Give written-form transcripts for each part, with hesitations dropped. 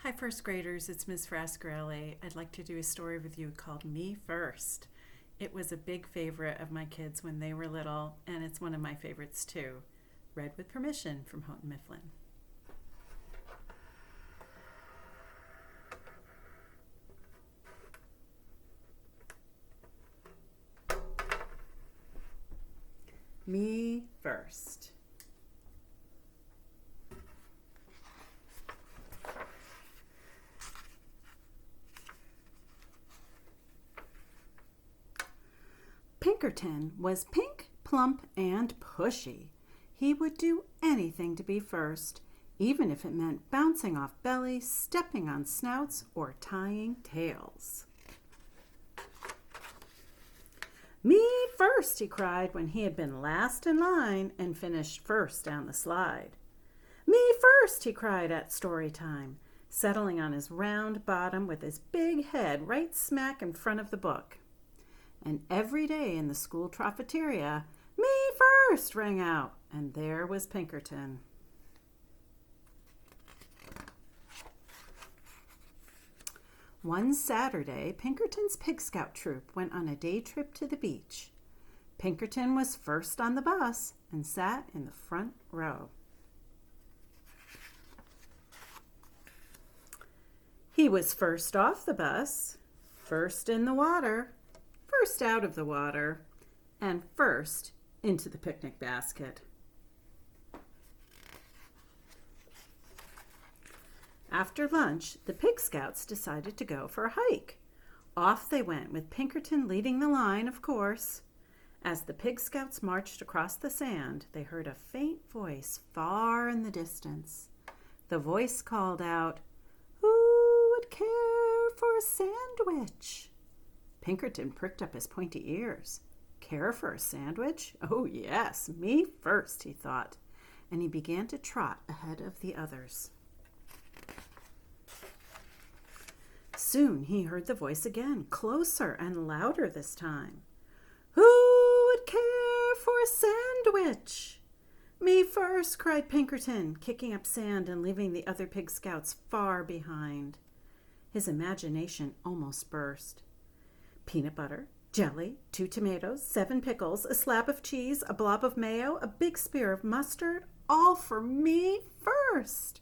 Hi, first graders. It's Ms. Frascarelli. I'd like to do a story with you called Me First. It was a big favorite of my kids when they were little, and it's one of my favorites too. Read with permission from Houghton Mifflin. Me First. Pinkerton was pink, plump, and pushy. He would do anything to be first, even if it meant bouncing off bellies, stepping on snouts, or tying tails. Me first, he cried when he had been last in line and finished first down the slide. Me first, he cried at story time, settling on his round bottom with his big head right smack in front of the book. And every day in the school cafeteria, me first rang out, and there was Pinkerton. One Saturday, Pinkerton's Pig Scout troop went on a day trip to the beach. Pinkerton was first on the bus and sat in the front row. He was first off the bus, first in the water, first out of the water, and first into the picnic basket. After lunch, the Pig Scouts decided to go for a hike. Off they went, with Pinkerton leading the line, of course. As the Pig Scouts marched across the sand, they heard a faint voice far in the distance. The voice called out, "Who would care for a sandwich?" Pinkerton pricked up his pointy ears. Care for a sandwich? Oh, yes, me first, he thought, and he began to trot ahead of the others. Soon he heard the voice again, closer and louder this time. "Who would care for a sandwich?" "Me first," cried Pinkerton, kicking up sand and leaving the other Pig Scouts far behind. His imagination almost burst. Peanut butter, jelly, 2 tomatoes, 7 pickles, a slab of cheese, a blob of mayo, a big spear of mustard, all for me first.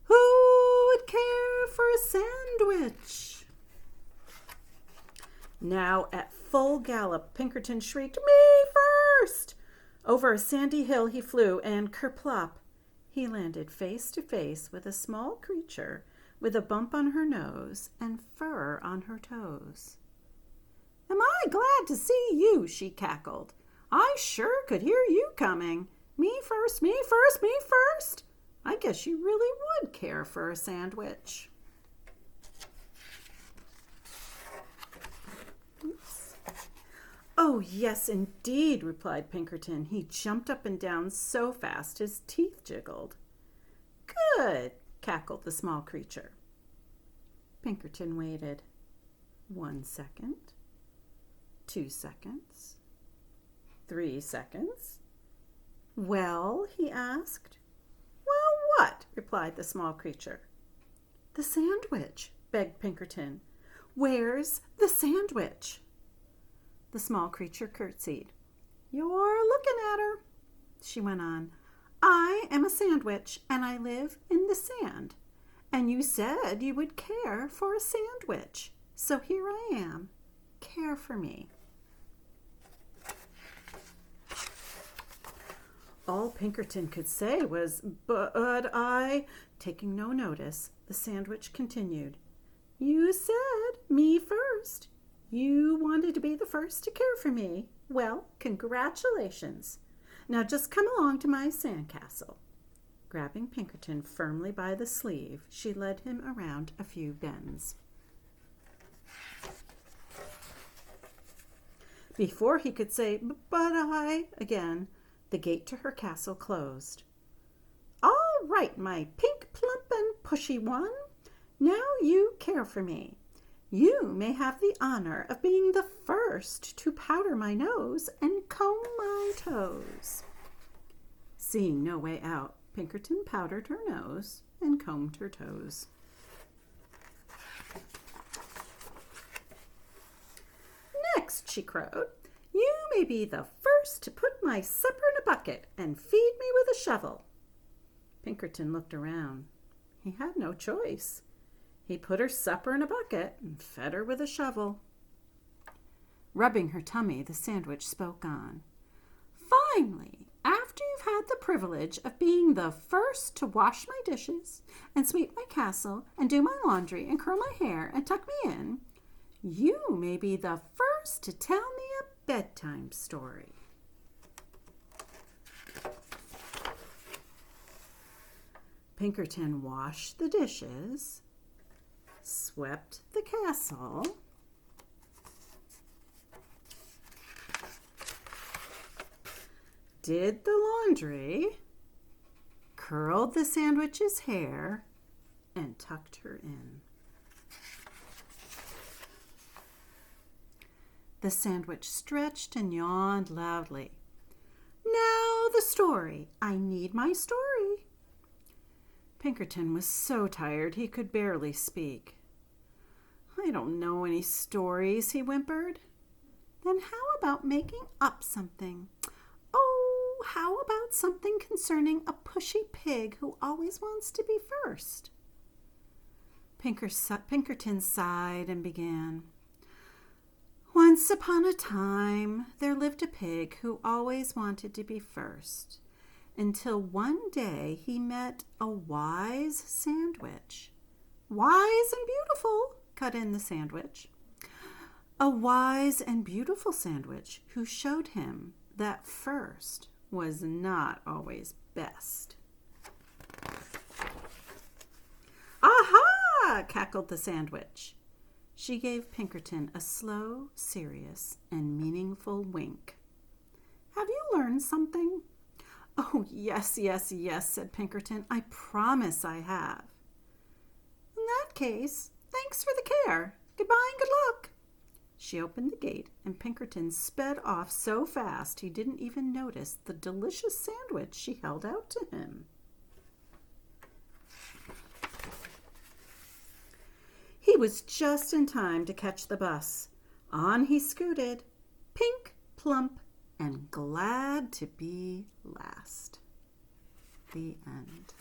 Who would care for a sandwich? Now, at full gallop, Pinkerton shrieked, "Me first!" Over a sandy hill he flew, and kerplop, he landed face to face with a small creature with a bump on her nose and fur on her toes. "Am I glad to see you?" she cackled. "I sure could hear you coming. Me first, me first, me first. I guess you really would care for a sandwich." Oops. "Oh, yes, indeed," replied Pinkerton. He jumped up and down so fast his teeth jiggled. "Good," cackled the small creature. Pinkerton waited. 1 second. 2 seconds, 3 seconds. "Well?" he asked. "Well, what?" replied the small creature. "The sandwich," begged Pinkerton. "Where's the sandwich?" The small creature curtsied. "You're looking at her," she went on. "I am a sandwich, and I live in the sand. And you said you would care for a sandwich. So here I am. Care for me." All Pinkerton could say was, "But I—" Taking no notice, the sandwich continued. "You said me first. You wanted to be the first to care for me. Well, congratulations. Now just come along to my sandcastle." Grabbing Pinkerton firmly by the sleeve, she led him around a few bends. Before he could say, "But I—" again, the gate to her castle closed. "All right, my pink, plump, and pushy one. Now you care for me. You may have the honor of being the first to powder my nose and comb my toes." Seeing no way out, Pinkerton powdered her nose and combed her toes. first," she crowed. "You may be the first to put my supper in a bucket and feed me with a shovel." Pinkerton looked around. He had no choice. He put her supper in a bucket and fed her with a shovel. Rubbing her tummy, the sandwich spoke on. "Finally, after you've had the privilege of being the first to wash my dishes and sweep my castle and do my laundry and curl my hair and tuck me in, you may be the first to tell me a bedtime story." Pinkerton washed the dishes, swept the castle, did the laundry, curled the sandwich's hair, and tucked her in. The sandwich stretched and yawned loudly. "Now the story. I need my story." Pinkerton was so tired he could barely speak. "I don't know any stories," he whimpered. "Then how about making up something? Oh, how about something concerning a pushy pig who always wants to be first?" Pinkerton sighed and began. "Once upon a time, there lived a pig who always wanted to be first, until one day he met a wise sandwich." "Wise and beautiful," cut in the sandwich. "A wise and beautiful sandwich who showed him that first was not always best." "Aha!" cackled the sandwich. She gave Pinkerton a slow, serious, and meaningful wink. "Have you learned something?" "Oh, yes, yes, yes," said Pinkerton. "I promise I have." "In that case, thanks for the care. Goodbye and good luck." She opened the gate, and Pinkerton sped off so fast he didn't even notice the delicious sandwich she held out to him. He was just in time to catch the bus. On he scooted, pink, plump, and glad to be last. The end.